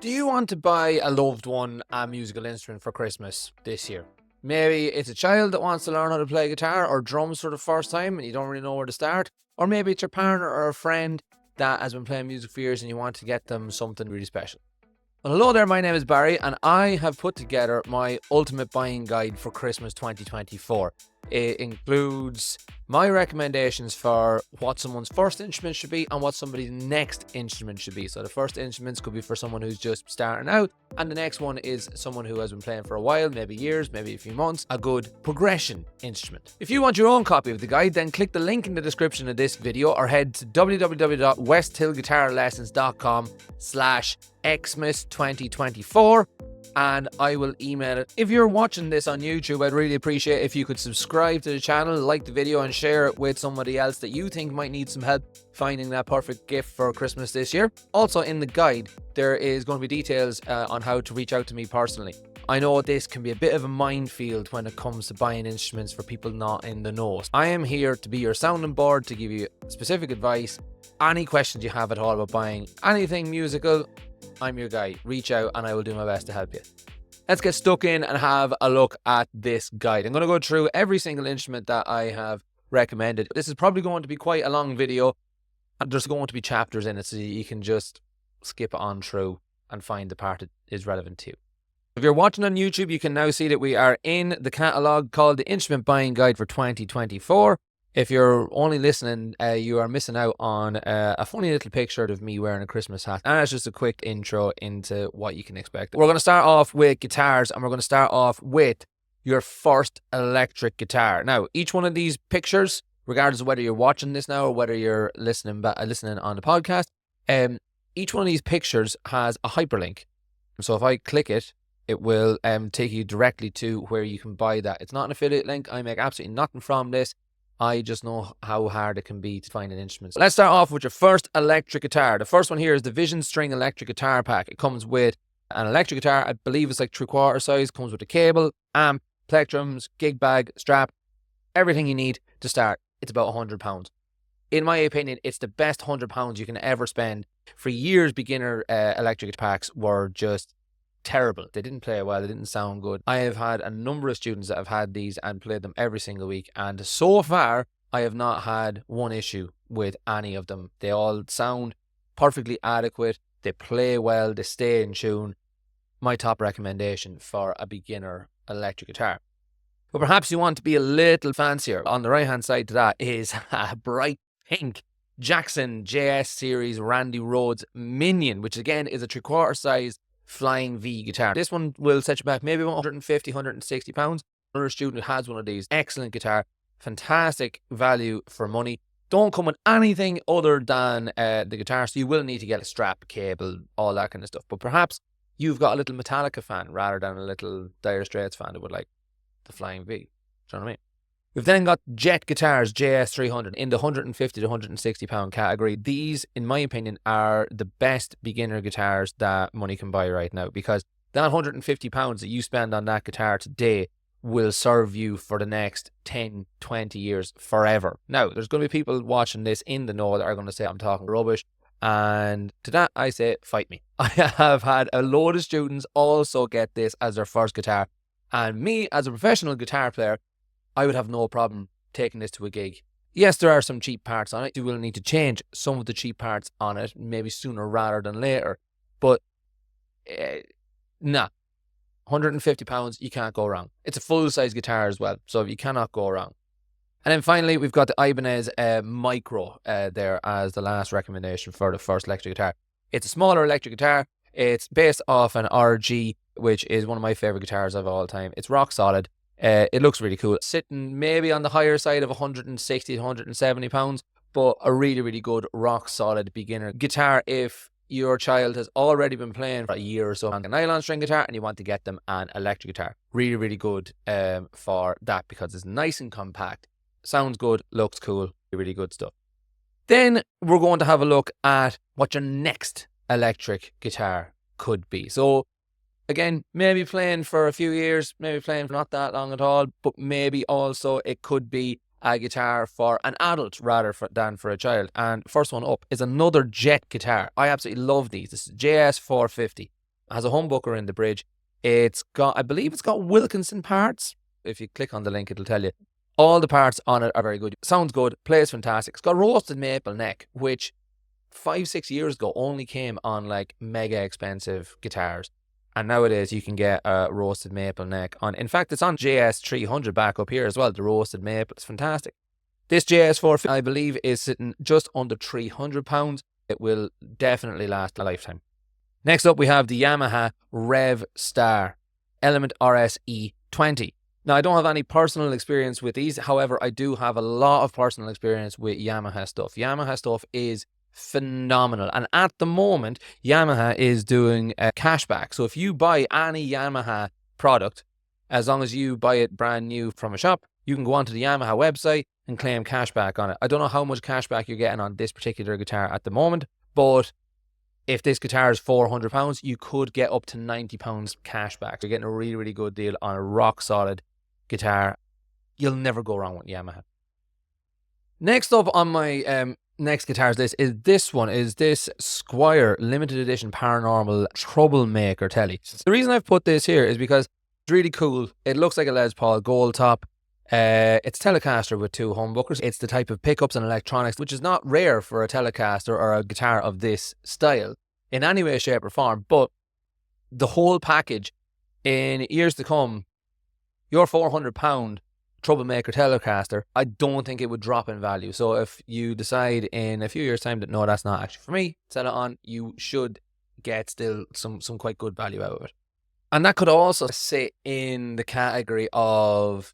Do you want to buy a loved one a musical instrument for Christmas this year? Maybe it's a child that wants to learn how to play guitar or drums for the first time and you don't really know where to start. Or maybe it's your partner or a friend that has been playing music for years and you want to get them something really special. Well, hello there, my name is Barry and I have put together my ultimate buying guide for Christmas 2024. It includes my recommendations for what someone's first instrument should be and what somebody's next instrument should be. So the first instruments could be for someone who's just starting out, and the next one is someone who has been playing for a while, maybe years, maybe a few months, a good progression instrument. If you want your own copy of the guide, then click the link in the description of this video or head to www.westhillguitarlessons.com/Xmas2024 and I will email it. If you're watching this on YouTube, I'd really appreciate if you could subscribe to the channel, like the video and share it with somebody else that you think might need some help finding that perfect gift for Christmas this year. Also in the guide, there is going to be details on how to reach out to me personally. I know this can be a bit of a minefield when it comes to buying instruments for people not in the know. I am here to be your sounding board, to give you specific advice. Any questions you have at all about buying anything musical, I'm your guy. Reach out and I will do my best to help you. Let's get stuck in and have a look at this guide. I'm going to go through every single instrument that I have recommended. This is probably going to be quite a long video. There's going to be chapters in it, so you can just skip on through and find the part that is relevant to you. If you're watching on YouTube, you can now see that we are in the catalogue called the Instrument Buying Guide for 2024. If you're only listening, you are missing out on a funny little picture of me wearing a Christmas hat. And it's just a quick intro into what you can expect. We're going to start off with guitars, and we're going to start off with your first electric guitar. Now, each one of these pictures, regardless of whether you're watching this now or whether you're listening on the podcast, each one of these pictures has a hyperlink. So if I click it, it will take you directly to where you can buy that. It's not an affiliate link. I make absolutely nothing from this. I just know how hard it can be to find an instrument. So let's start off with your first electric guitar. The first one here is the Vision String Electric Guitar Pack. It comes with an electric guitar. I believe it's like 3/4 size. Comes with a cable, amp, plectrums, gig bag, strap, everything you need to start. It's about £100. In my opinion, it's the best £100 you can ever spend. For years, beginner electric packs were just terrible. They didn't play well. They didn't sound good. I have had a number of students that have had these and played them every single week. And so far, I have not had one issue with any of them. They all sound perfectly adequate. They play well. They stay in tune. My top recommendation for a beginner electric guitar. But perhaps you want to be a little fancier. On the right-hand side to that is a bright pink Jackson JS Series Randy Rhoads Minion, which again is a 3/4 size Flying V guitar. This one will set you back maybe £150, £160. Another student who has one of these, excellent guitar, fantastic value for money. Don't come with anything other than the guitar, so you will need to get a strap, cable, all that kind of stuff. But perhaps you've got a little Metallica fan rather than a little Dire Straits fan that would like the Flying V. Do you know what I mean? We've then got Jet Guitars JS 300 in the £150 to £160 category. These, in my opinion, are the best beginner guitars that money can buy right now, because that £150 that you spend on that guitar today will serve you for the next 10, 20 years, forever. Now, there's going to be people watching this in the know that are going to say I'm talking rubbish, and to that I say, fight me. I have had a load of students also get this as their first guitar, and me, as a professional guitar player, I would have no problem taking this to a gig. Yes, there are some cheap parts on it. You will need to change some of the cheap parts on it, maybe sooner rather than later. But, nah. £150, you can't go wrong. It's a full-size guitar as well, so you cannot go wrong. And then finally, we've got the Ibanez Micro there as the last recommendation for the first electric guitar. It's a smaller electric guitar. It's based off an RG, which is one of my favourite guitars of all time. It's rock solid. It looks really cool. Sitting maybe on the higher side of £160 to £170, but a really, really good rock solid beginner guitar if your child has already been playing for a year or so on a nylon string guitar and you want to get them an electric guitar. Really, really good for that, because it's nice and compact. Sounds good, looks cool, really good stuff. Then we're going to have a look at what your next electric guitar could be. So again, maybe playing for a few years, maybe playing for not that long at all, but maybe also it could be a guitar for an adult rather than for a child. And first one up is another Jet guitar. I absolutely love these. This is JS 450. has a humbucker in the bridge. It's got, I believe it's got Wilkinson parts. If you click on the link, it'll tell you. All the parts on it are very good. Sounds good, plays fantastic. It's got roasted maple neck, which 5-6 years ago only came on like mega expensive guitars. And nowadays you can get a roasted maple neck on. In fact, it's on JS300 back up here as well, the roasted maple. It's fantastic. This JS4, I believe, is sitting just under £300. It will definitely last a lifetime. Next up, we have the Yamaha Rev Star Element RSE 20. Now, I don't have any personal experience with these. However, I do have a lot of personal experience with Yamaha stuff. Yamaha stuff is phenomenal. And at the moment, Yamaha is doing a cashback. So if you buy any Yamaha product, as long as you buy it brand new from a shop, you can go onto the Yamaha website and claim cashback on it. I don't know how much cashback you're getting on this particular guitar at the moment, but if this guitar is £400, you could get up to £90 cashback. You're getting a really, really good deal on a rock solid guitar. You'll never go wrong with Yamaha. Next up on my next guitars list is this Squier limited edition Paranormal Troublemaker Telly. The reason I've put this here is because it's really cool. It looks like a Les Paul gold top. It's Telecaster with 2 humbuckers. It's the type of pickups and electronics which is not rare for a Telecaster or a guitar of this style in any way, shape or form. But the whole package, in years to come, your £400 Troublemaker Telecaster, I don't think it would drop in value. So if you decide in a few years time that no, that's not actually for me, sell it on, you should get still some quite good value out of it. And that could also sit in the category of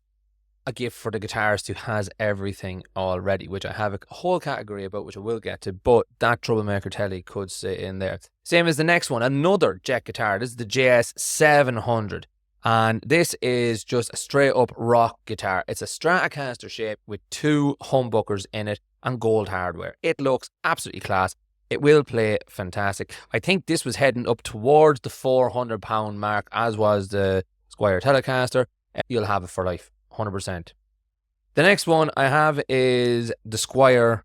a gift for the guitarist who has everything already, which I have a whole category about, which I will get to, but that Troublemaker Telly could sit in there. Same as the next one, another Jet guitar. This is the JS700, and this is just a straight up rock guitar. It's a Stratocaster shape with 2 humbuckers in it and gold hardware. It looks absolutely class. It will play fantastic. I think this was heading up towards the £400 mark, as was the Squier Telecaster. You'll have it for life. 100%. The next one I have is the Squier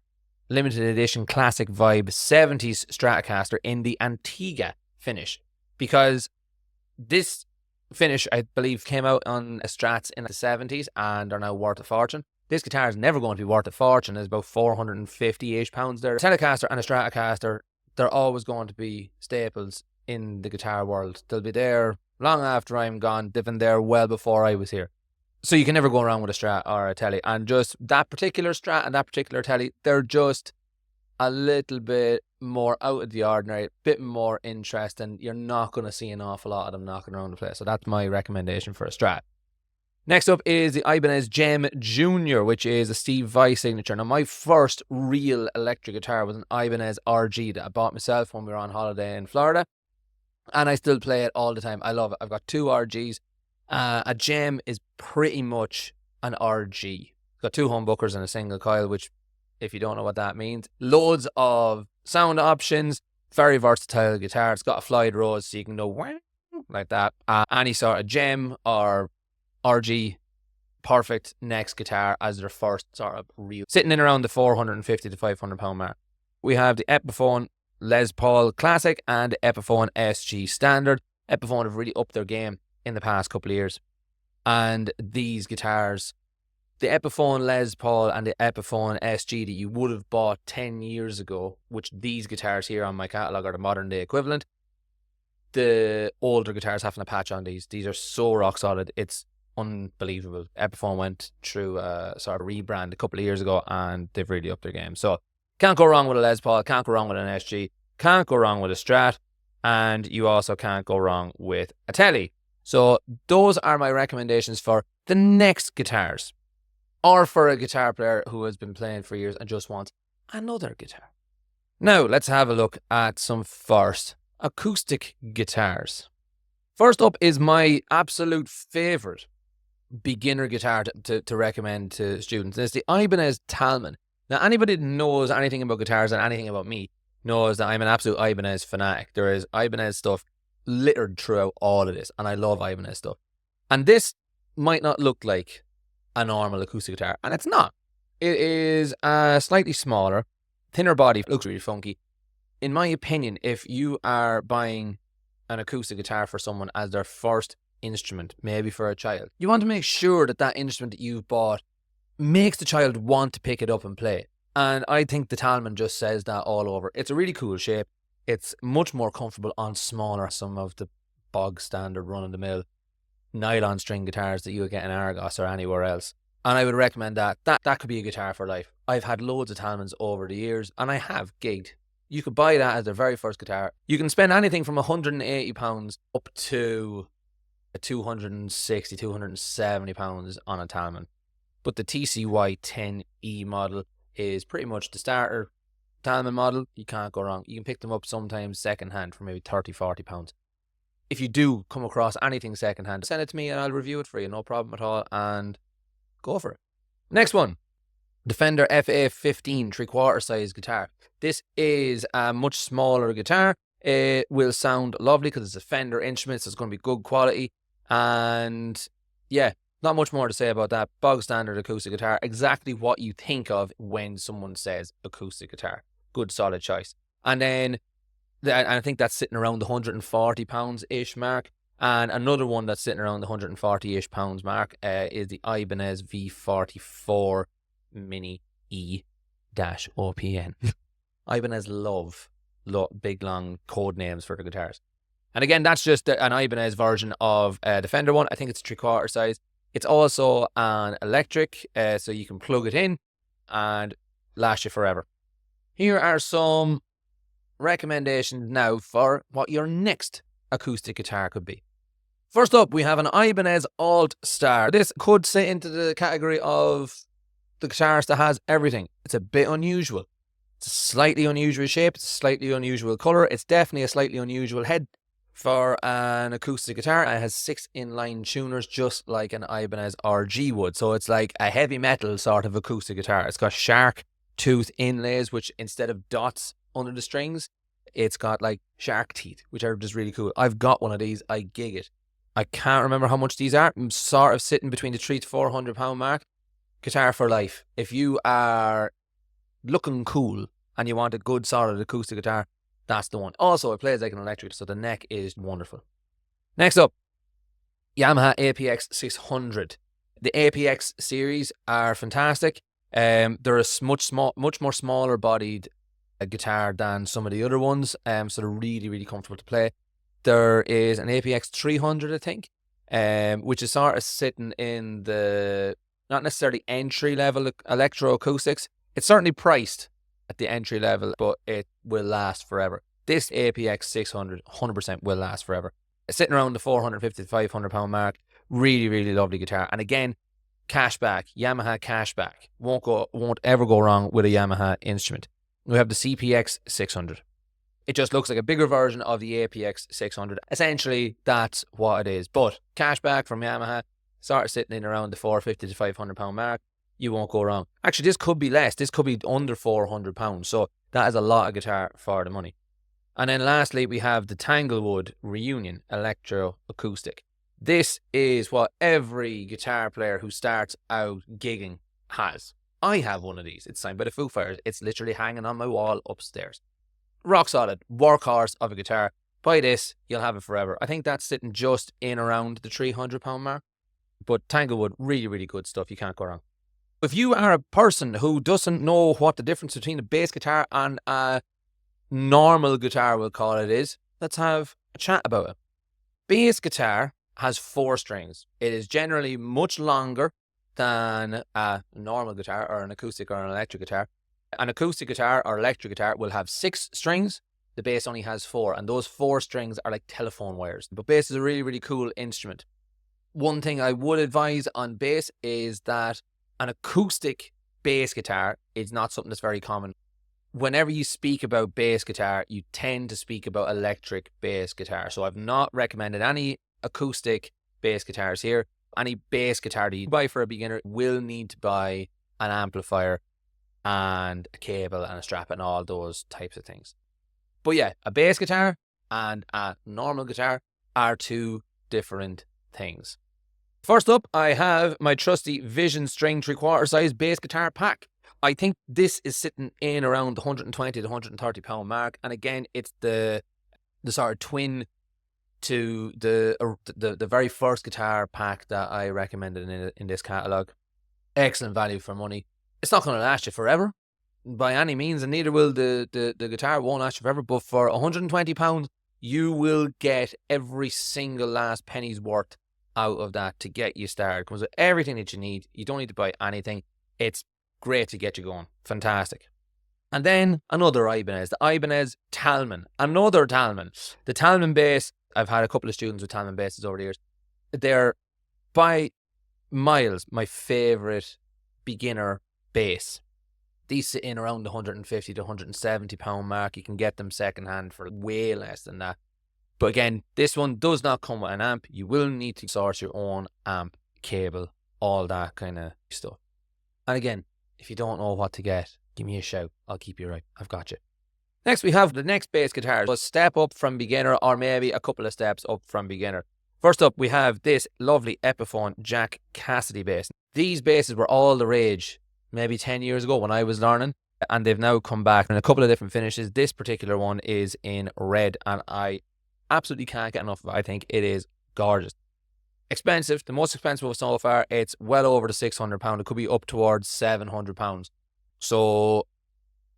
limited edition classic vibe 70s Stratocaster in the Antigua finish, because this finish I believe came out on Strats in the 70s and are now worth a fortune. This guitar is never going to be worth a fortune. It's about £450-ish there. Telecaster and a Stratocaster, they're always going to be staples in the guitar world. They'll be there long after I'm gone. They've been there well before I was here. So you can never go wrong with a Strat or a Telly. And just that particular Strat and that particular Telly, they're just a little bit more out of the ordinary, a bit more interesting. You're not going to see an awful lot of them knocking around the place. So that's my recommendation for a Strat. Next up is the Ibanez Gem Junior, which is a Steve Vai signature. Now, my first real electric guitar was an Ibanez RG that I bought myself when we were on holiday in Florida. And I still play it all the time. I love it. I've got 2 RGs. A Gem is pretty much an RG. It's got 2 humbuckers and a single coil, which, if you don't know what that means, loads of sound options, very versatile guitar. It's got a Floyd Rose, so you can go like that. Any sort of Gem or RG, perfect next guitar as their first sort of real. Sitting in around the £450 to £500 mark. We have the Epiphone Les Paul Classic and the Epiphone SG Standard. Epiphone have really upped their game in the past couple of years, and these guitars, the Epiphone Les Paul and the Epiphone SG that you would have bought 10 years ago, which these guitars here on my catalogue are the modern day equivalent, the older guitars having a patch on these are so rock solid, it's unbelievable. Epiphone went through a sort of rebrand a couple of years ago and they've really upped their game. So can't go wrong with a Les Paul, can't go wrong with an SG, can't go wrong with a Strat, and you also can't go wrong with a Telly. So those are my recommendations for the next guitars, or for a guitar player who has been playing for years and just wants another guitar. Now let's have a look at some first acoustic guitars. First up is my absolute favourite beginner guitar to recommend to students. It's the Ibanez Talman. Now anybody that knows anything about guitars and anything about me knows that I'm an absolute Ibanez fanatic. There is Ibanez stuff littered throughout all of this, and I love Ibanez stuff. And this might not look like a normal acoustic guitar, and it's not. It is a slightly smaller, thinner body, looks really funky. In my opinion, if you are buying an acoustic guitar for someone as their first instrument, maybe for a child, you want to make sure that that instrument that you've bought makes the child want to pick it up and play. And I think the Talman just says that all over. It's a really cool shape. It's much more comfortable on smaller, some of the bog standard run-of-the-mill nylon string guitars that you would get in Argos or anywhere else. And I would recommend that. That could be a guitar for life. I've had loads of Talmans over the years, and I have gigged. You could buy that as their very first guitar. You can spend anything from £180 up to £260, £270 on a Talman. But the TCY 10E model is pretty much the starter Talman model. You can't go wrong. You can pick them up sometimes second hand for maybe £30, £40. If you do come across anything second hand, send it to me and I'll review it for you. No problem at all. And go for it. Next one. The Fender FA15 3/4 size guitar. This is a much smaller guitar. It will sound lovely because it's a Fender instrument, so it's going to be good quality. And yeah, not much more to say about that. Bog standard acoustic guitar. Exactly what you think of when someone says acoustic guitar. Good solid choice. And then, and I think that's sitting around the £140-ish mark. And another one that's sitting around the £140-ish mark is the Ibanez V44 Mini E-OPN. Ibanez love big long code names for the guitars. And again, that's just an Ibanez version of the Fender one. I think it's a 3/4 size. It's also an electric, so you can plug it in and last you forever. Here are some recommendations now for what your next acoustic guitar could be. First up, we have an Ibanez Alt-Star. This could sit into the category of the guitarist that has everything. It's a bit unusual. It's a slightly unusual shape. It's a slightly unusual color. It's definitely a slightly unusual head for an acoustic guitar. It has 6 inline tuners, just like an Ibanez RG would. So it's like a heavy metal sort of acoustic guitar. It's got shark tooth inlays, which instead of dots under the strings, it's got like shark teeth, which are just really cool. I've got one of these. I gig it. I can't remember how much these are. I'm sort of sitting between the £300 to £400 mark. Guitar for life. If you are looking cool and you want a good solid acoustic guitar, that's the one. Also, it plays like an electric, so the neck is wonderful. Next up, Yamaha APX 600. The APX series are fantastic. They're a much more smaller bodied guitar than some of the other ones, so they're really, really comfortable to play. There is an APX 300, I think, which is sort of sitting in the not necessarily entry level electroacoustics. It's certainly priced at the entry level, but it will last forever. This APX 600 100% will last forever. It's sitting around the £450 to £500 mark. Really, really lovely guitar. And again, cashback, Yamaha cashback. Won't ever go wrong with a Yamaha instrument. We have the CPX 600. It just looks like a bigger version of the APX 600. Essentially, that's what it is. But cashback from Yamaha, sort of sitting in around the £450 to £500 mark. You won't go wrong. Actually, this could be less. This could be under £400. So that is a lot of guitar for the money. And then lastly, we have the Tanglewood Reunion Electro Acoustic. This is what every guitar player who starts out gigging has. I have one of these. It's signed by the Foo Fighters. It's literally hanging on my wall upstairs. Rock solid, workhorse of a guitar. Buy this, you'll have it forever. I think that's sitting just in around the £300 mark. But Tanglewood, really, really good stuff. You can't go wrong. If you are a person who doesn't know what the difference between a bass guitar and a normal guitar, we'll call it, is, let's have a chat about it. Bass guitar has 4 strings. It is generally much longer than a normal guitar or an acoustic or an electric guitar. An acoustic guitar or electric guitar will have 6 strings. The bass only has 4, and those 4 strings are like telephone wires. But bass is a really, really cool instrument. One thing I would advise on bass is that an acoustic bass guitar is not something that's very common. Whenever you speak about bass guitar, you tend to speak about electric bass guitar. So I've not recommended any acoustic bass guitars here. Any bass guitar that you buy for a beginner will need to buy an amplifier and a cable and a strap and all those types of things. But yeah, a bass guitar and a normal guitar are 2 different things. First up, I have my trusty Vision String 3/4 size bass guitar pack. I think this is sitting in around the £120 to £130 mark. And again, it's the sort of twin to the very first guitar pack that I recommended in this catalogue. Excellent value for money. It's not going to last you forever by any means, and neither will the guitar. Won't last you forever, but for £120, you will get every single last penny's worth out of that to get you started. It comes with everything that you need. You don't need to buy anything. It's great to get you going. Fantastic. And then another Ibanez, the Ibanez Talman. Another Talman. The Talman bass, I've had a couple of students with Talman basses over the years. They're by miles my favourite beginner bass. These sit in around the £150 to £170 mark. You can get them secondhand for way less than that. But again, this one does not come with an amp. You will need to source your own amp, cable, all that kind of stuff. And again, if you don't know what to get, give me a shout. I'll keep you right. I've got you. Next, we have the next bass guitar. A step up from beginner, or maybe a couple of steps up from beginner. First up, we have this lovely Epiphone Jack Cassidy bass. These basses were all the rage maybe 10 years ago when I was learning, and they've now come back in a couple of different finishes. This particular one is in red, and I absolutely can't get enough of it. I think it is gorgeous. Expensive, the most expensive so far. It's well over the £600. It could be up towards £700. So,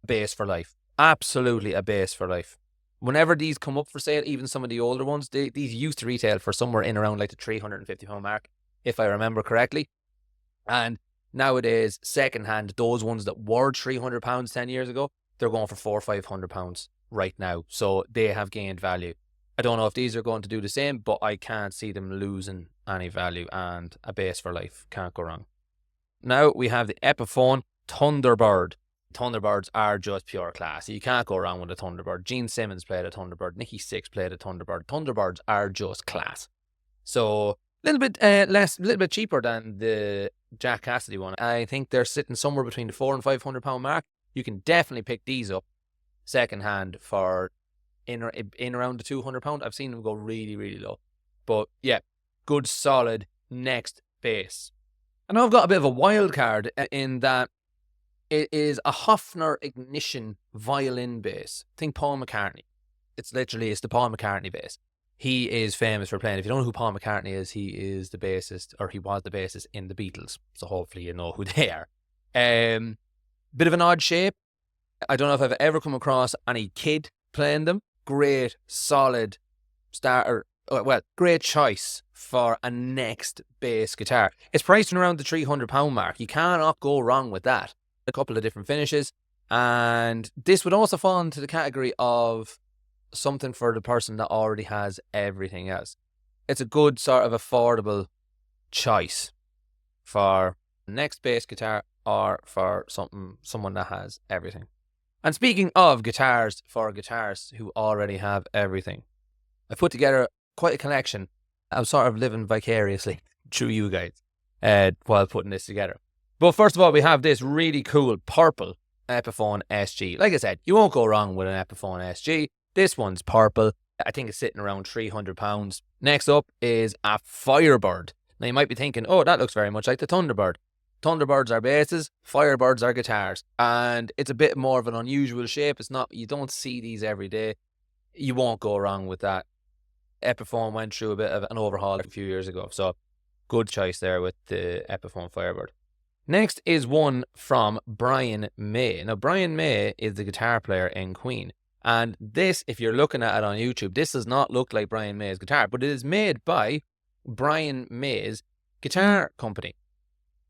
bass for life. Absolutely a bass for life. Whenever these come up for sale, even some of the older ones, these used to retail for somewhere in around like the £350 mark, if I remember correctly. And nowadays, secondhand, those ones that were £300 10 years ago, they're going for £400 or £500 right now. So they have gained value. I don't know if these are going to do the same, but I can't see them losing any value, and a bass for life. Can't go wrong. Now we have the Epiphone Thunderbird. Thunderbirds are just pure class. You can't go wrong with a Thunderbird. Gene Simmons played a Thunderbird. Nicky Six played a Thunderbird. Thunderbirds are just class. So a little bit cheaper than the Jack Cassidy one. I think they're sitting somewhere between the £400 and £500 mark. You can definitely pick these up second hand for in around the £200. I've seen them go really, really low. But yeah, good solid next bass. And now I've got a bit of a wild card in that it is a Hofner Ignition violin bass. Think Paul McCartney. It's the Paul McCartney bass. He is famous for playing. If you don't know who Paul McCartney is, he is the bassist, or he was the bassist in the Beatles. So hopefully you know who they are. Bit of an odd shape. I don't know if I've ever come across any kid playing them. Great, solid starter. Well, great choice for a next bass guitar. It's priced around the £300 mark. You cannot go wrong with that. A couple of different finishes. And this would also fall into the category of something for the person that already has everything else. It's a good sort of affordable choice for the next bass guitar, or for someone that has everything. And speaking of guitars, for guitarists who already have everything, I put together quite a collection. I'm sort of living vicariously through you guys while putting this together. But first of all, we have this really cool purple Epiphone SG. Like I said, you won't go wrong with an Epiphone SG. This one's purple. I think it's sitting around £300. Next up is a Firebird. Now you might be thinking, oh, that looks very much like the Thunderbird. Thunderbirds are basses, Firebirds are guitars. And it's a bit more of an unusual shape. You don't see these every day. You won't go wrong with that. Epiphone went through a bit of an overhaul a few years ago. So good choice there with the Epiphone Firebird. Next is one from Brian May. Now, Brian May is the guitar player in Queen. And this, if you're looking at it on YouTube, this does not look like Brian May's guitar, but it is made by Brian May's guitar company.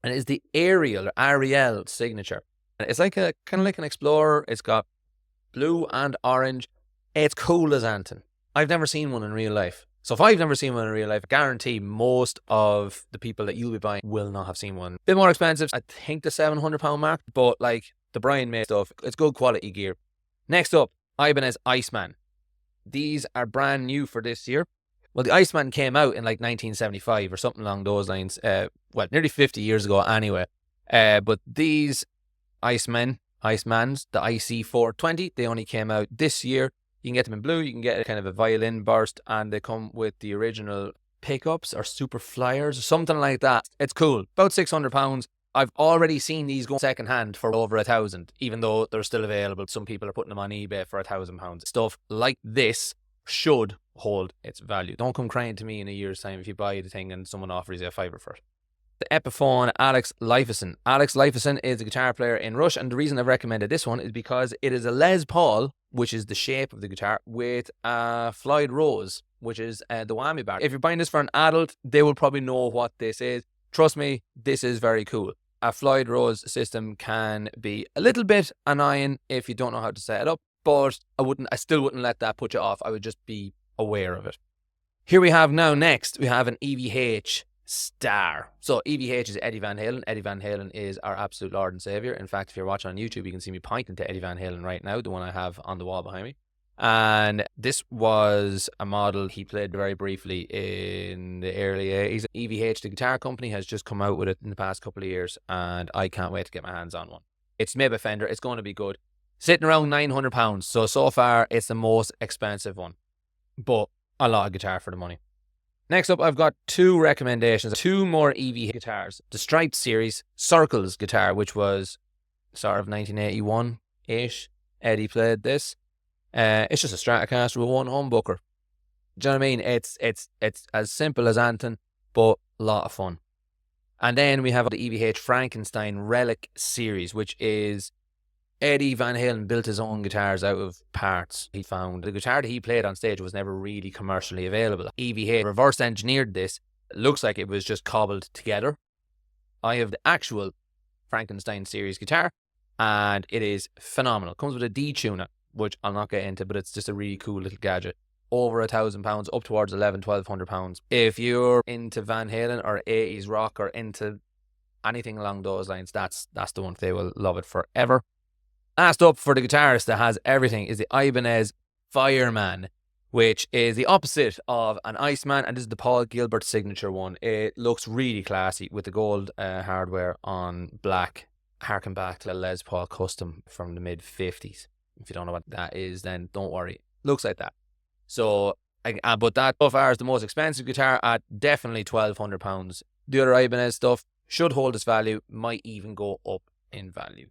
And it is the Ariel signature. It's like kind of like an Explorer. It's got blue and orange. It's cool as anything. I've never seen one in real life. So if I've never seen one in real life, I guarantee most of the people that you'll be buying will not have seen one. A bit more expensive, I think the £700 mark, but like the Brian May stuff, it's good quality gear. Next up, Ibanez Iceman. These are brand new for this year. Well, the Iceman came out in like 1975 or something along those lines. Nearly 50 years ago anyway. But these Icemans, the IC420, they only came out this year. You can get them in blue. You can get a kind of a violin burst, and they come with the original pickups or super flyers or something like that. It's cool. About £600. I've already seen these go second hand for over £1,000, even though they're still available. Some people are putting them on eBay for £1,000. Stuff like this should hold its value. Don't come crying to me in a year's time if you buy the thing and someone offers you a fiver for it. The Epiphone Alex Lifeson. Alex Lifeson is a guitar player in Rush, and the reason I've recommended this one is because it is a Les Paul, which is the shape of the guitar, with a Floyd Rose, which is the whammy bar. If you're buying this for an adult, they will probably know what this is. Trust me, this is very cool. A Floyd Rose system can be a little bit annoying if you don't know how to set it up, but I still wouldn't let that put you off. I would just be aware of it. Here we have next, we have an EVH Star. So EVH is Eddie Van Halen. Eddie Van Halen is our absolute Lord and Savior. In fact, if you're watching on YouTube, you can see me pointing to Eddie Van Halen right now, the one I have on the wall behind me. And this was a model he played very briefly in the early 80s. EVH, the guitar company, has just come out with it in the past couple of years, and I can't wait to get my hands on one. It's made by Fender. It's going to be good. Sitting around £900. So far, it's the most expensive one, but a lot of guitar for the money. Next up, I've got two recommendations, two more EV guitars. The Striped series Circles guitar, which was sort of 1981-ish. Eddie played this. It's just a Stratocaster with one humbucker. Do you know what I mean? It's as simple as anything, but a lot of fun. And then we have the EVH Frankenstein Relic series, which is Eddie Van Halen built his own guitars out of parts he found. The guitar that he played on stage was never really commercially available. EVH reverse engineered this. It looks like it was just cobbled together. I have the actual Frankenstein series guitar, and it is phenomenal. It comes with a D-tuner, which I'll not get into, but it's just a really cool little gadget. Over £1,000, up towards £1,100-1,200. If you're into Van Halen or 80s rock or into anything along those lines, that's the one. They will love it forever. Last up for the guitarist that has everything is the Ibanez Fireman, which is the opposite of an Iceman, and this is the Paul Gilbert signature one. It looks really classy with the gold hardware on black. Harken back to the Les Paul Custom from the mid-50s. If you don't know what that is, then don't worry. Looks like that. So, but that so far is the most expensive guitar at definitely £1,200. The other Ibanez stuff should hold its value, might even go up in value.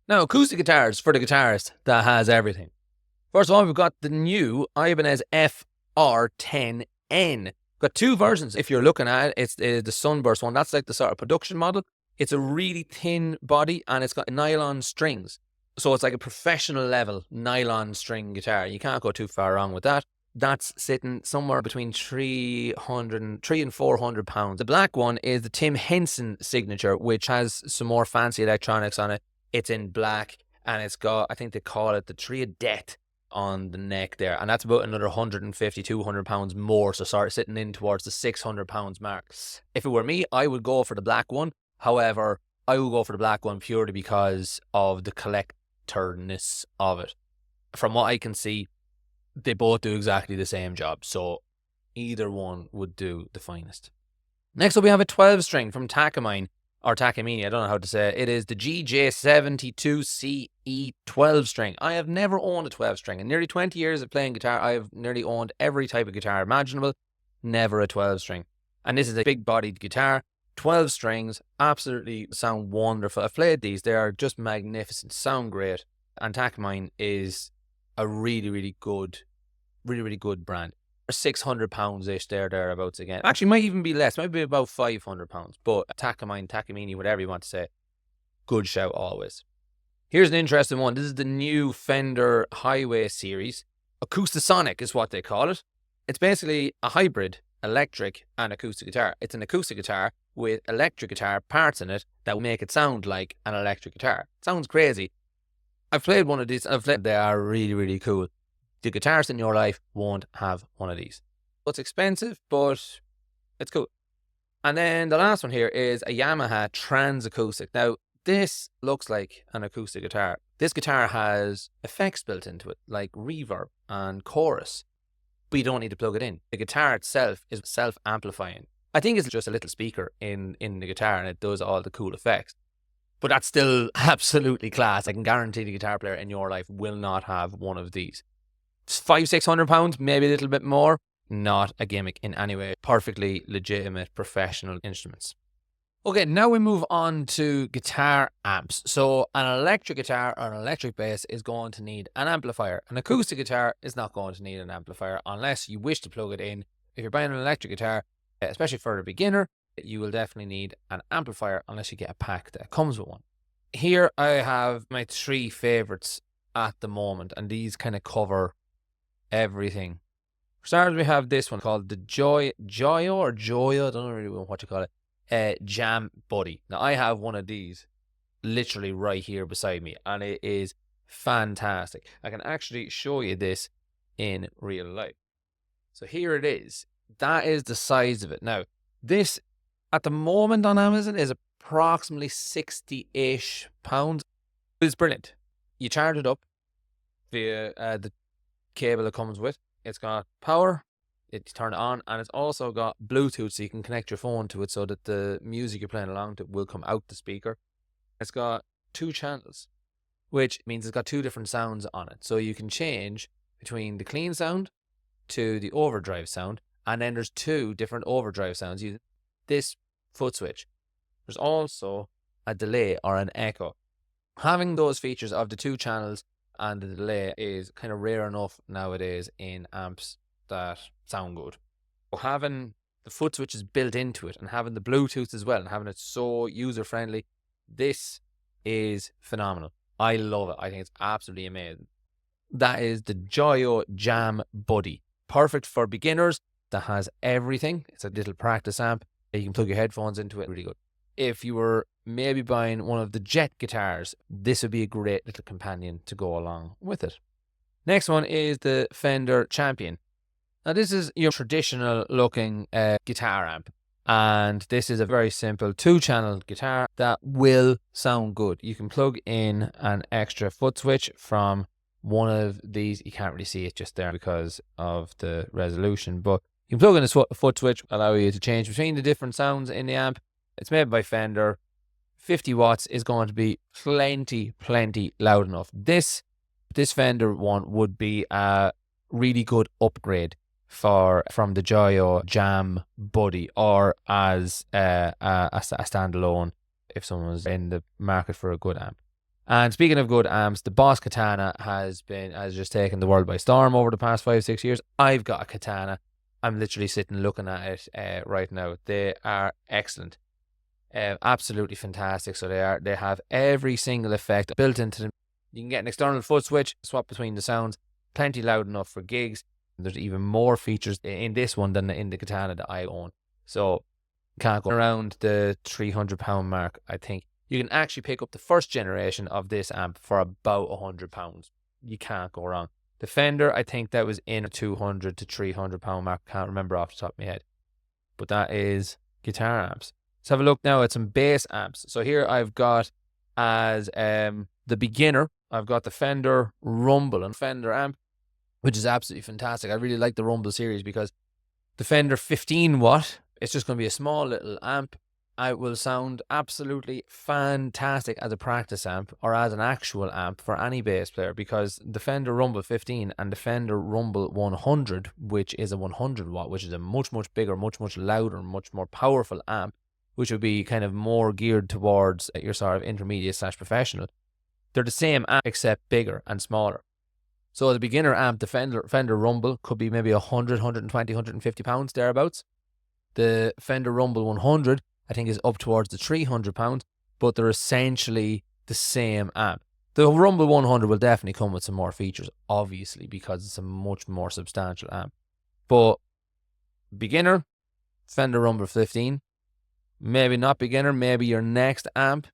Now, acoustic guitars for the guitarist that has everything. First of all, we've got the new Ibanez FR10N. Got two versions. If you're looking at it, it's the Sunburst one. That's like the sort of production model. It's a really thin body, and it's got nylon strings. So it's like a professional level nylon string guitar. You can't go too far wrong with that. That's sitting somewhere between £300 and £400. The black one is the Tim Henson signature, which has some more fancy electronics on it. It's in black, and it's got, I think they call it the Tree of Death on the neck there. And that's about another £150-200 more. So sort of sitting in towards the £600 mark. If it were me, I would go for the black one. However, I will go for the black one purely because of the collectorness of it. From what I can see, they both do exactly the same job. So either one would do the finest. Next up, we have a 12-string from Takamine. Or Takamine, I don't know how to say it. It is the GJ72CE 12-string. I have never owned a 12-string. In nearly 20 years of playing guitar, I have nearly owned every type of guitar imaginable. Never a 12-string. And this is a big-bodied guitar. 12 strings, absolutely sound wonderful. I've played these. They are just magnificent. Sound great. And Takamine is a really good brand. £600-ish thereabouts again. Actually, might even be less. Might be about £500. But Takamine, whatever you want to say. Good shout always. Here's an interesting one. This is the new Fender Highway series. Acoustasonic is what they call it. It's basically a hybrid electric and acoustic guitar. It's an acoustic guitar with electric guitar parts in it that will make it sound like an electric guitar. It sounds crazy. I've played one of these. They are really cool. The guitarist in your life won't have one of these. It's expensive, but it's cool. And then the last one here is a Yamaha TransAcoustic. Now, this looks like an acoustic guitar. This guitar has effects built into it, like reverb and chorus, but you don't need to plug it in. The guitar itself is self-amplifying. I think it's just a little speaker in the guitar, and it does all the cool effects. But that's still absolutely class. I can guarantee the guitar player in your life will not have one of these. It's £500-600, maybe a little bit more. Not a gimmick in any way. Perfectly legitimate professional instruments. Okay, now we move on to guitar amps. So an electric guitar or an electric bass is going to need an amplifier. An acoustic guitar is not going to need an amplifier unless you wish to plug it in. If you're buying an electric guitar, especially for a beginner, you will definitely need an amplifier unless you get a pack that comes with one. Here I have my 3 favorites at the moment, and these kind of cover everything. For starters, we have this one called the Joyo, I don't know really what you call it. Jam Buddy. Now I have one of these literally right here beside me, and it is fantastic. I can actually show you this in real life. So here it is. That is the size of it. Now, this at the moment on Amazon is approximately 60-ish pounds. It's brilliant. You charge it up via the cable that comes with. It's got power. It's turn it on, and it's also got Bluetooth, so you can connect your phone to it so that the music you're playing along to will come out the speaker. It's got 2 channels, which means it's got 2 different sounds on it. So you can change between the clean sound to the overdrive sound, and then there's 2 different overdrive sounds using this foot switch. There's also a delay or an echo. Having those features of the 2 channels and the delay is kind of rare enough nowadays in amps that sound good. So having the foot switches built into it and having the Bluetooth as well and having it so user friendly, this is phenomenal. I love it. I think it's absolutely amazing. That is the Joyo Jam Buddy. Perfect for beginners. That has everything. It's a little practice amp. You can plug your headphones into it. Really good. If you were maybe buying one of the Jet guitars, this would be a great little companion to go along with it. Next one is the Fender Champion. Now this is your traditional looking guitar amp, and this is a very simple 2-channel guitar that will sound good. You can plug in an extra foot switch from one of these. You can't really see it just there because of the resolution, but you can plug in a foot switch, allow you to change between the different sounds in the amp. It's made by Fender. 50 watts is going to be plenty loud enough. This Fender one would be a really good upgrade from the Joyo Jam Buddy, or as a standalone if someone's in the market for a good amp. And speaking of good amps, the Boss Katana has just taken the world by storm over the past 5-6 years. I've got a Katana. I'm literally sitting looking at it right now. They are excellent. Absolutely fantastic. So they have every single effect built into them. You can get an external foot switch, swap between the sounds, plenty loud enough for gigs. There's even more features in this one than in the Katana that I own. So can't go around the £300 mark. I think you can actually pick up the first generation of this amp for about £100. You can't go wrong. The Fender, I think that was in a £200 to £300 mark. Can't remember off the top of my head. But that is guitar amps. Let's have a look now at some bass amps. So here I've got as the beginner, I've got the Fender Rumble and Fender amp, which is absolutely fantastic. I really like the Rumble series because the Fender 15 watt, it's just going to be a small little amp. It will sound absolutely fantastic as a practice amp or as an actual amp for any bass player, because the Fender Rumble 15 and the Fender Rumble 100, which is a 100 watt, which is a much bigger, much louder, much more powerful amp, which would be kind of more geared towards your sort of intermediate / professional. They're the same amp except bigger and smaller. So the beginner amp, the Fender Rumble, could be maybe 100, 120, 150 pounds, thereabouts. The Fender Rumble 100, I think, is up towards the 300 pounds, but they're essentially the same amp. The Rumble 100 will definitely come with some more features, obviously, because it's a much more substantial amp. But beginner, Fender Rumble 15. Maybe not beginner, maybe your next amp,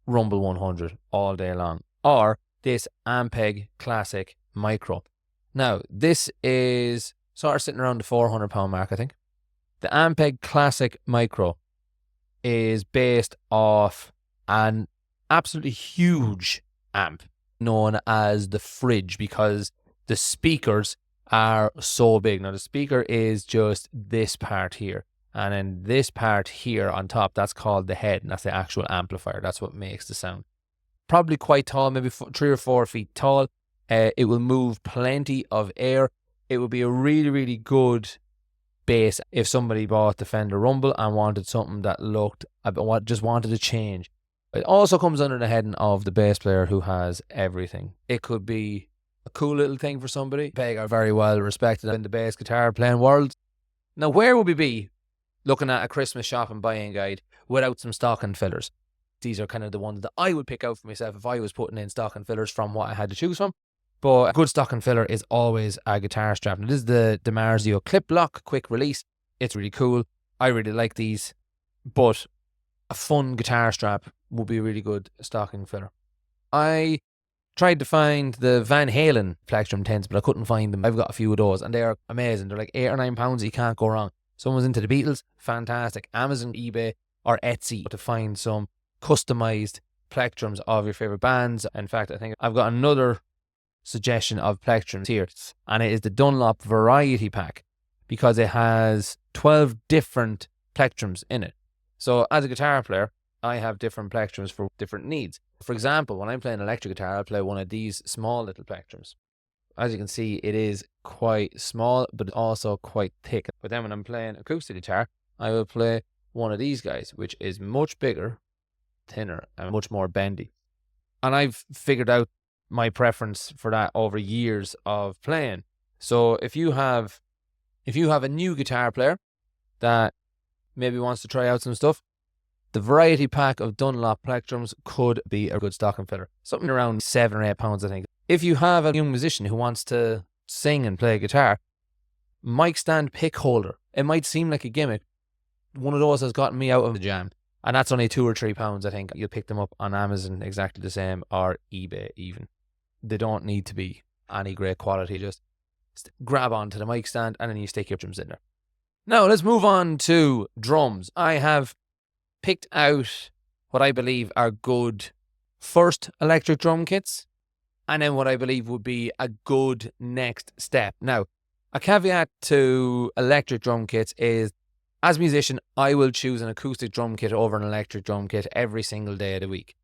Rumble 100 all day long. Or this Ampeg Classic Micro. Now, this is sort of sitting around the £400 mark, I think. The Ampeg Classic Micro is based off an absolutely huge amp known as the Fridge, because the speakers are so big. Now, the speaker is just this part here. And then this part here on top, that's called the head, and that's the actual amplifier. That's what makes the sound. Probably quite tall, maybe 3 or 4 feet tall. It will move plenty of air. It will be a really good bass. If somebody bought the Fender Rumble and wanted something that looked, just wanted to change. It also comes under the heading of the bass player who has everything. It could be a cool little thing for somebody. Ampeg are very well respected in the bass guitar playing world. Now, where would we be looking at a Christmas shopping buying guide without some stocking fillers? These are kind of the ones that I would pick out for myself if I was putting in stocking fillers from what I had to choose from. But a good stocking filler is always a guitar strap. Now, this is the DiMarzio Clip Lock Quick Release. It's really cool. I really like these. But a fun guitar strap would be a really good stocking filler. I tried to find the Van Halen Plectrum tents, but I couldn't find them. I've got a few of those, and they are amazing. They're like £8 or £9. You can't go wrong. Someone's into the Beatles, fantastic. Amazon, eBay, or Etsy to find some customized plectrums of your favorite bands. In fact, I think I've got another suggestion of plectrums here, and it is the Dunlop Variety Pack, because it has 12 different plectrums in it. So as a guitar player, I have different plectrums for different needs. For example, when I'm playing electric guitar, I'll play one of these small little plectrums. As you can see, it is quite small, but also quite thick. But then when I'm playing acoustic guitar, I will play one of these guys, which is much bigger, thinner, and much more bendy. And I've figured out my preference for that over years of playing. So if you have a new guitar player that maybe wants to try out some stuff, the Variety Pack of Dunlop plectrums could be a good stocking filler. Something around £7 or £8, I think. If you have a young musician who wants to sing and play guitar, mic stand pick holder. It might seem like a gimmick. One of those has gotten me out of the jam. And that's only £2 or £3, I think. You'll pick them up on Amazon exactly the same, or eBay even. They don't need to be any great quality. Just grab onto the mic stand and then you stick your drums in there. Now let's move on to drums. I have picked out what I believe are good first electric drum kits, and then what I believe would be a good next step. Now, a caveat to electric drum kits is, as a musician, I will choose an acoustic drum kit over an electric drum kit every single day of the week,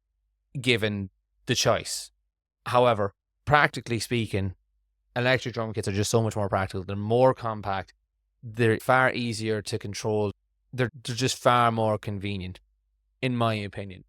given the choice. However, practically speaking, electric drum kits are just so much more practical. They're more compact. They're far easier to control. They're just far more convenient, in my opinion.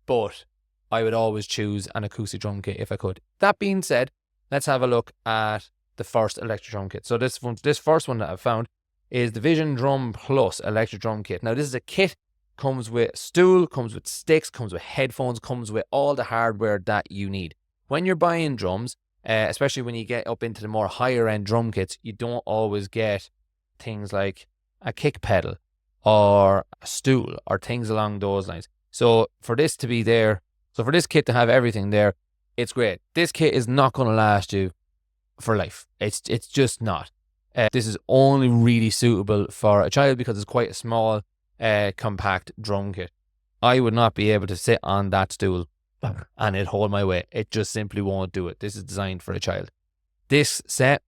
But I would always choose an acoustic drum kit if I could. That being said, let's have a look at the first electric drum kit. So this first one that I've found is the Vision Drum Plus electric drum kit. Now, this is a kit, comes with stool, comes with sticks, comes with headphones, comes with all the hardware that you need. When you're buying drums, especially when you get up into the more higher end drum kits, you don't always get things like a kick pedal or a stool or things along those lines. So for this to be there, so for this kit to have everything there, it's great. This kit is not going to last you for life. It's just not. This is only really suitable for a child because it's quite a small, compact drum kit. I would not be able to sit on that stool and it hold my weight. It just simply won't do it. This is designed for a child. This set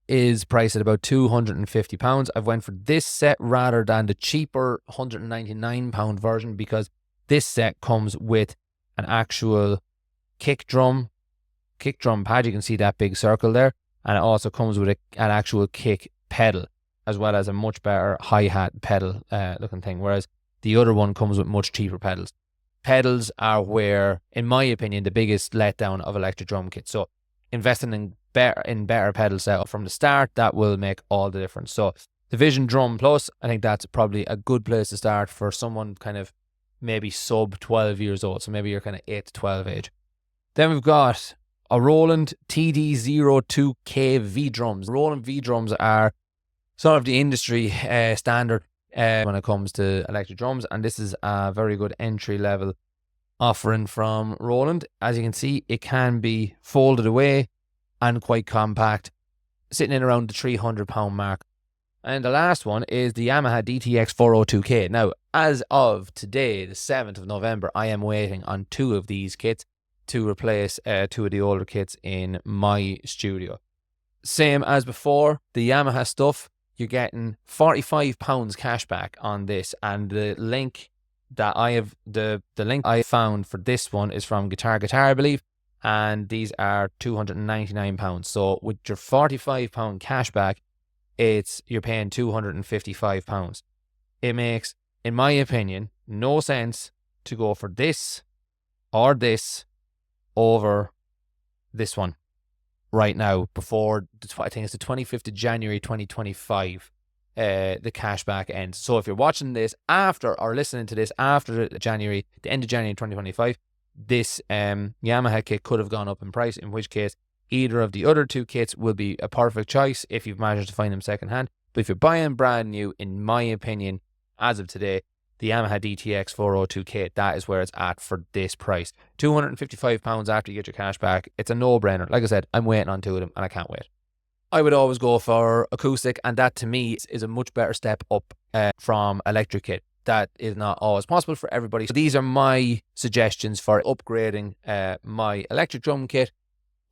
is priced at about £250. I've went for this set rather than the cheaper £199 version because this set comes with an actual kick drum pad. You can see that big circle there. And it also comes with an actual kick pedal, as well as a much better hi-hat pedal looking thing. Whereas the other one comes with much cheaper pedals. Pedals are where, in my opinion, the biggest letdown of electric drum kits. So investing in better pedal setup from the start, that will make all the difference. So the Vision Drum Plus, I think that's probably a good place to start for someone kind of maybe sub 12 years old. So maybe you're kind of 8 to 12 age. Then we've got a Roland TD02K V drums. Roland V drums are sort of the industry standard when it comes to electric drums, and this is a very good entry level offering from Roland. As you can see, it can be folded away and quite compact, sitting in around the £300 mark. And the last one is the Yamaha DTX 402K. Now, as of today, the 7th of November, I am waiting on 2 of these kits to replace 2 of the older kits in my studio. Same as before, the Yamaha stuff, you're getting £45 cash back on this, and the link that I have, the link I found for this one is from Guitar, I believe, and these are £299. So with your £45 cash back, you're paying £255. It makes, in my opinion, no sense to go for this or this over this one right now before, I think it's the 25th of January 2025, the cashback ends. So if you're watching this after or listening to this after the end of January 2025, this Yamaha kit could have gone up in price, in which case either of the other two kits will be a perfect choice if you've managed to find them secondhand. But if you're buying brand new, in my opinion, as of today, the Yamaha DTX 402 kit, that is where it's at for this price. £255 after you get your cash back. It's a no-brainer. Like I said, I'm waiting on two of them and I can't wait. I would always go for acoustic, and that to me is a much better step up from electric kit. That is not always possible for everybody. So these are my suggestions for upgrading my electric drum kit.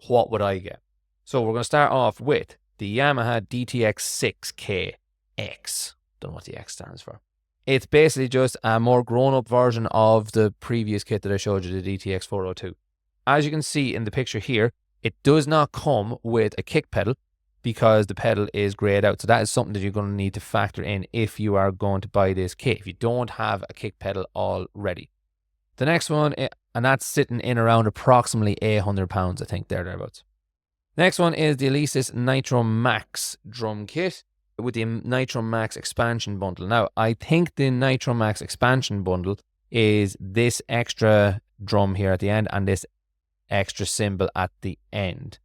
What would I get? So we're going to start off with the Yamaha DTX 6KX. Don't know what the X stands for. It's basically just a more grown-up version of the previous kit that I showed you, the DTX 402. As you can see in the picture here, it does not come with a kick pedal because the pedal is grayed out. So that is something that you're going to need to factor in if you are going to buy this kit, if you don't have a kick pedal already. The next one, and that's sitting in around approximately £800, I think, thereabouts. Next one is the Alesis Nitro Max drum kit with the Nitro Max expansion bundle. Now, I think the Nitro Max expansion bundle is this extra drum here at the end and this extra cymbal at the end.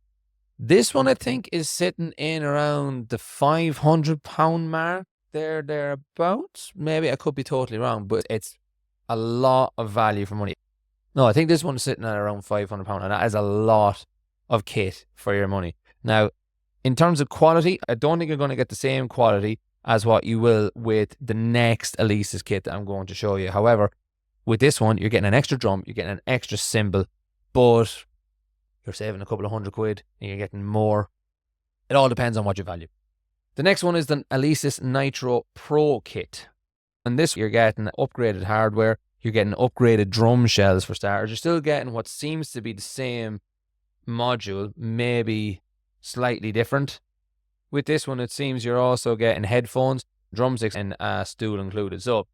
This one, I think, is sitting in around the £500 mark, thereabouts. Maybe I could be totally wrong, but it's a lot of value for money. No, I think this one's sitting at around £500, and that is a lot of kit for your money. Now, in terms of quality, I don't think you're going to get the same quality as what you will with the next Alesis kit that I'm going to show you. However, with this one, you're getting an extra drum, you're getting an extra cymbal, but you're saving a couple of £100 and you're getting more. It all depends on what you value. The next one is the Alesis Nitro Pro kit. And this, you're getting upgraded hardware, you're getting upgraded drum shells for starters. You're still getting what seems to be the same module, maybe slightly different. With this one, it seems you're also getting headphones, drumsticks, and a stool included. So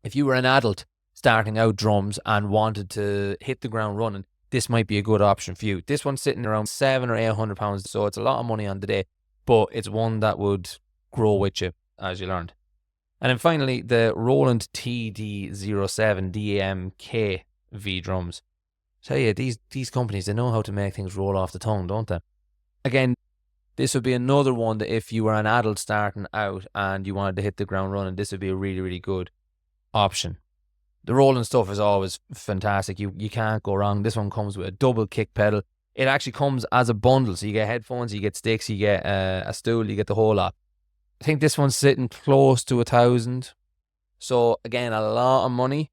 if you were an adult starting out drums and wanted to hit the ground running, this might be a good option for you. This one's sitting around £700 or £800, so it's a lot of money on the day, but it's one that would grow with you as you learned. And then finally, the Roland TD07 DMK V drums. Tell you, these companies, they know how to make things roll off the tongue, don't they? Again, this would be another one that if you were an adult starting out and you wanted to hit the ground running, this would be a really, really good option. The Roland stuff is always fantastic. You can't go wrong. This one comes with a double kick pedal. It actually comes as a bundle. So you get headphones, you get sticks, you get a stool, you get the whole lot. I think this one's sitting close to £1,000. So again, a lot of money.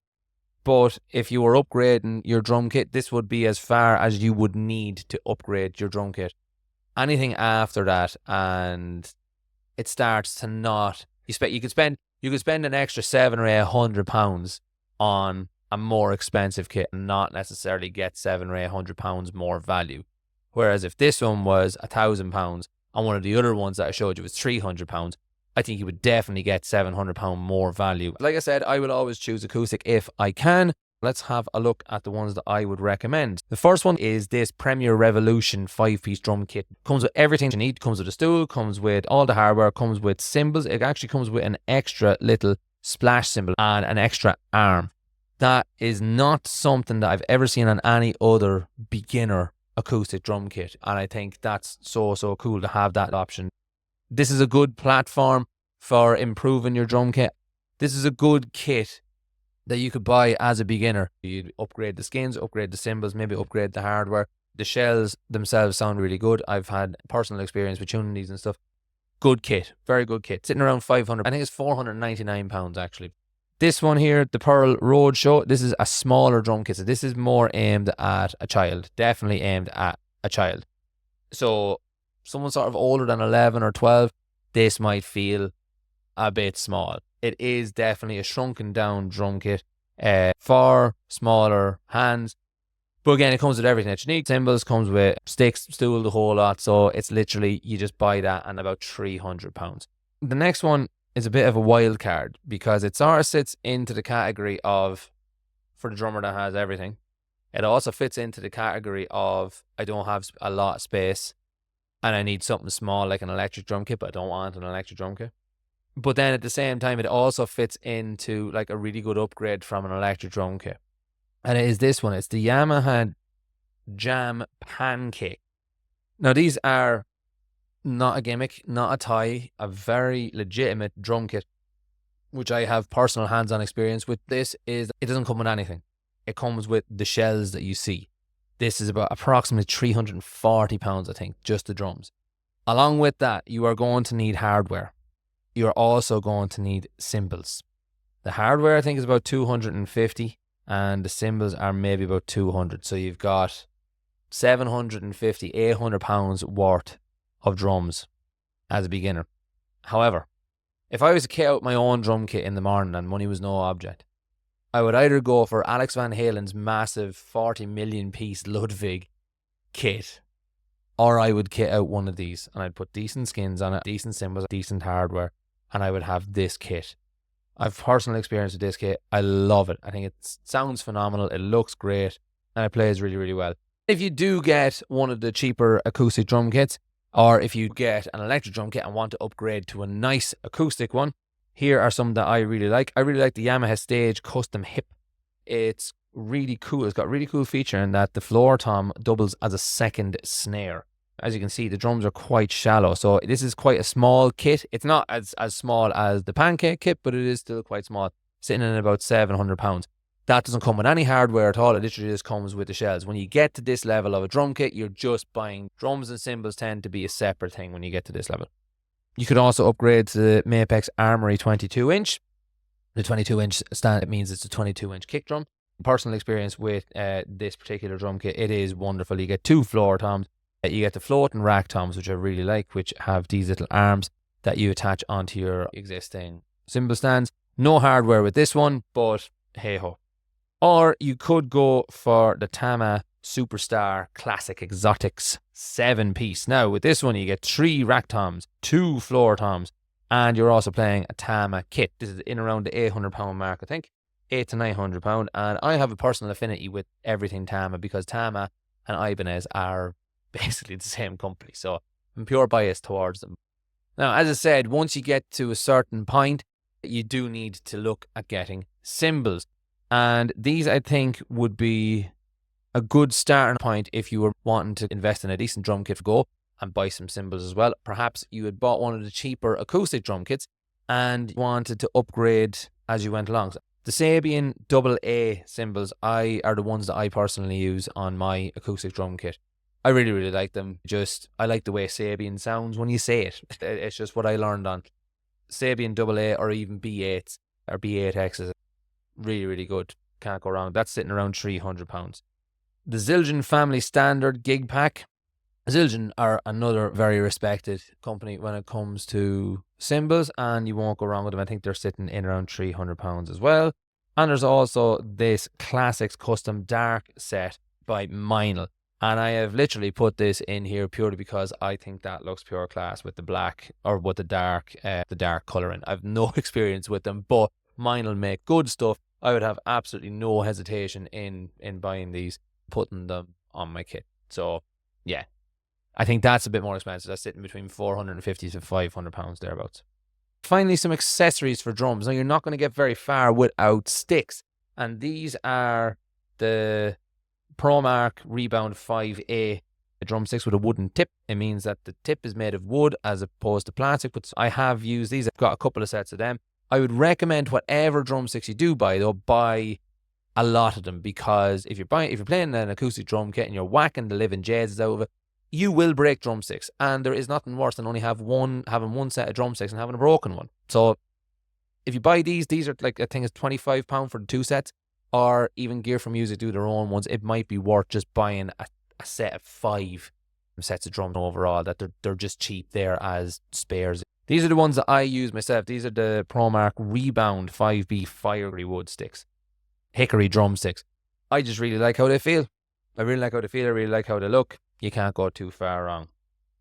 But if you were upgrading your drum kit, this would be as far as you would need to upgrade your drum kit. Anything after that, and it starts to not. You could spend an extra £700 or £800 on a more expensive kit and not necessarily get £700 or £800 more value. Whereas if this one was £1,000 and one of the other ones that I showed you was £300, I think you would definitely get £700 more value. Like I said, I will always choose acoustic if I can. Let's have a look at the ones that I would recommend. The first one is this Premier Revolution 5-piece drum kit. Comes with everything you need. Comes with a stool, comes with all the hardware, comes with cymbals. It actually comes with an extra little splash cymbal and an extra arm. That is not something that I've ever seen on any other beginner acoustic drum kit, and I think that's so cool to have that option. This is a good platform for improving your drum kit. This is a good kit that you could buy as a beginner. You'd upgrade the skins, upgrade the cymbals, maybe upgrade the hardware. The shells themselves sound really good. I've had personal experience with tuning these and stuff. Good kit, very good kit. Sitting around £500. I think it's £499 actually. This one here, the Pearl Roadshow, this is a smaller drum kit. So this is more aimed at a child. Definitely aimed at a child. So someone sort of older than 11 or 12, this might feel a bit small. It is definitely a shrunken down drum kit for smaller hands. But again, it comes with everything that you need. Cymbals, comes with sticks, stool, the whole lot. So it's literally, you just buy that and about £300. The next one is a bit of a wild card because it sort of sits into the category of, for the drummer that has everything, it also fits into the category of, I don't have a lot of space and I need something small like an electric drum kit, but I don't want an electric drum kit. But then at the same time, it also fits into like a really good upgrade from an electric drum kit. And it is this one. It's the Yamaha Jam Pancake. Now, these are not a gimmick, not a tie, a very legitimate drum kit, which I have personal hands-on experience with. This is, it doesn't come with anything. It comes with the shells that you see. This is about approximately £340, I think, just the drums. Along with that, you are going to need hardware. You're also going to need cymbals. The hardware, I think, is about 250, and the cymbals are maybe about 200. So you've got 750, 800 pounds worth of drums as a beginner. However, if I was to kit out my own drum kit in the morning and money was no object, I would either go for Alex Van Halen's massive 40 million piece Ludwig kit, or I would kit out one of these and I'd put decent skins on it, decent cymbals, decent hardware, and I would have this kit. I've personal experience with this kit. I love it. I think it sounds phenomenal. It looks great and it plays really, really well. If you do get one of the cheaper acoustic drum kits, or if you get an electric drum kit and want to upgrade to a nice acoustic one, here are some that I really like. I really like the Yamaha Stage Custom Hip. It's really cool. It's got a really cool feature in that the floor tom doubles as a second snare. As you can see, the drums are quite shallow. So this is quite a small kit. It's not as small as the Pancake kit, but it is still quite small, sitting in about £700. That doesn't come with any hardware at all. It literally just comes with the shells. When you get to this level of a drum kit, you're just buying drums, and cymbals tend to be a separate thing when you get to this level. You could also upgrade to the Mapex Armory 22-inch. The 22-inch stand, it means it's a 22-inch kick drum. Personal experience with this particular drum kit, it is wonderful. You get two floor toms. You get the floating rack toms, which I really like, which have these little arms that you attach onto your existing cymbal stands. No hardware with this one, but hey ho. Or you could go for the Tama Superstar Classic Exotics 7-piece. Now, with this one, you get 3 rack toms, 2 floor toms, and you're also playing a Tama kit. This is in around the £800 mark, I think. £800 to £900. And I have a personal affinity with everything Tama because Tama and Ibanez are basically the same company. So I'm pure bias towards them. Now, as I said, once you get to a certain point, you do need to look at getting cymbals. And these, I think, would be a good starting point if you were wanting to invest in a decent drum kit for go and buy some cymbals as well. Perhaps you had bought one of the cheaper acoustic drum kits and wanted to upgrade as you went along. So the Sabian AA cymbals are the ones that I personally use on my acoustic drum kit. I really, really like them. I like the way Sabian sounds when you say it. It's just what I learned on Sabian AA or even B8s or B8Xs. Really, really good. Can't go wrong. That's sitting around £300. The Zildjian Family Standard Gig Pack. Zildjian are another very respected company when it comes to cymbals, and you won't go wrong with them. I think they're sitting in around £300 as well. And there's also this Classics Custom Dark set by Meinl. And I have literally put this in here purely because I think that looks pure class with the black or with the dark colouring. I've no experience with them, but Meinl make good stuff. I would have absolutely no hesitation in buying these, putting them on my kit. So yeah, I think that's a bit more expensive. That's sitting between £450 to £500 thereabouts. Finally, some accessories for drums. Now, you're not going to get very far without sticks, and these are the ProMark Rebound 5A drumsticks with a wooden tip. It means that the tip is made of wood as opposed to plastic, but I have used these. I've got a couple of sets of them. I would recommend whatever drumsticks you do buy, though, buy a lot of them, because if you're playing an acoustic drum kit and you're whacking the living jazz out of it, you will break drumsticks, and there is nothing worse than only having one set of drumsticks and having a broken one. So if you buy these are like, I think it's £25 for the 2 sets, or even Gear for Music do their own ones. It might be worth just buying a set of 5 sets of drums overall, that they're just cheap there as spares. These are the ones that I use myself. These are the ProMark Rebound 5B Fiery Wood sticks, hickory drumsticks. I just really like how they feel. I really like how they feel, I really like how they look. You can't go too far wrong.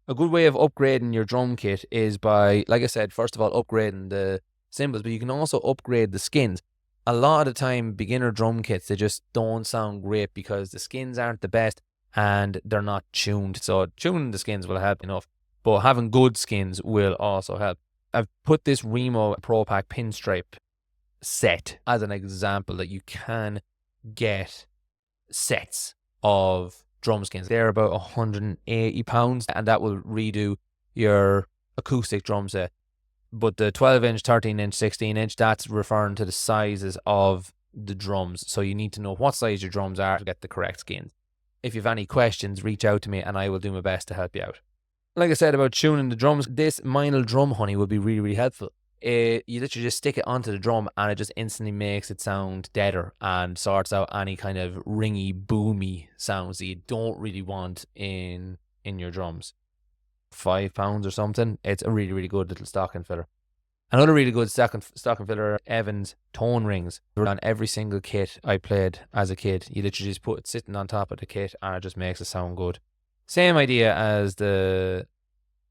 A good way of upgrading your drum kit is by, like I said, first of all, upgrading the cymbals, but you can also upgrade the skins. A lot of the time, beginner drum kits, they just don't sound great because the skins aren't the best and they're not tuned. So tuning the skins will help enough, but having good skins will also help. I've put this Remo Pro Pack pinstripe set as an example that you can get sets of drum skins. They're about £180 and that will redo your acoustic drum set. But the 12-inch, 13-inch, 16-inch, that's referring to the sizes of the drums. So you need to know what size your drums are to get the correct skins. If you have any questions, reach out to me and I will do my best to help you out. Like I said about tuning the drums, this Meinl Drum Honey will be really, really helpful. You literally just stick it onto the drum and it just instantly makes it sound deader and sorts out any kind of ringy, boomy sounds that you don't really want in your drums. £5 or something. It's a really, really good little stocking filler. Another really good stocking filler are Evans tone rings. They're on every single kit I played as a kid. You literally just put it sitting on top of the kit and it just makes it sound good. Same idea as the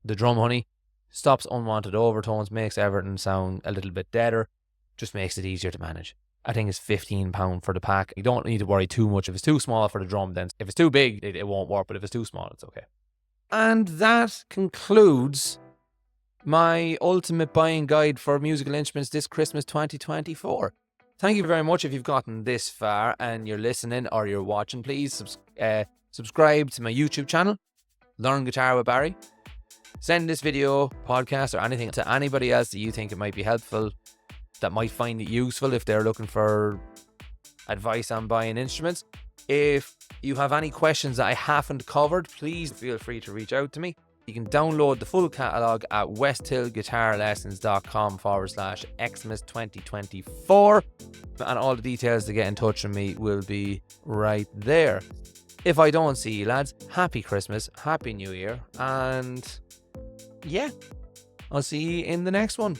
Drum Honey. Stops unwanted overtones, makes everything sound a little bit deader, just makes it easier to manage. I think it's £15 for the pack. You don't need to worry too much. If it's too small for the drum, then if it's too big, it won't work, but if it's too small, it's okay. And that concludes my ultimate buying guide for musical instruments this Christmas 2024. Thank you very much if you've gotten this far and you're listening or you're watching. Please subscribe to my YouTube channel, Learn Guitar with Barry. Send this video, podcast, or anything to anybody else that you think it might be helpful, that might find it useful if they're looking for advice on buying instruments. If you have any questions that I haven't covered, please feel free to reach out to me. You can download the full catalogue at westhillguitarlessons.com/Xmas 2024. And all the details to get in touch with me will be right there. If I don't see you lads, happy Christmas, happy New Year, and yeah, I'll see you in the next one.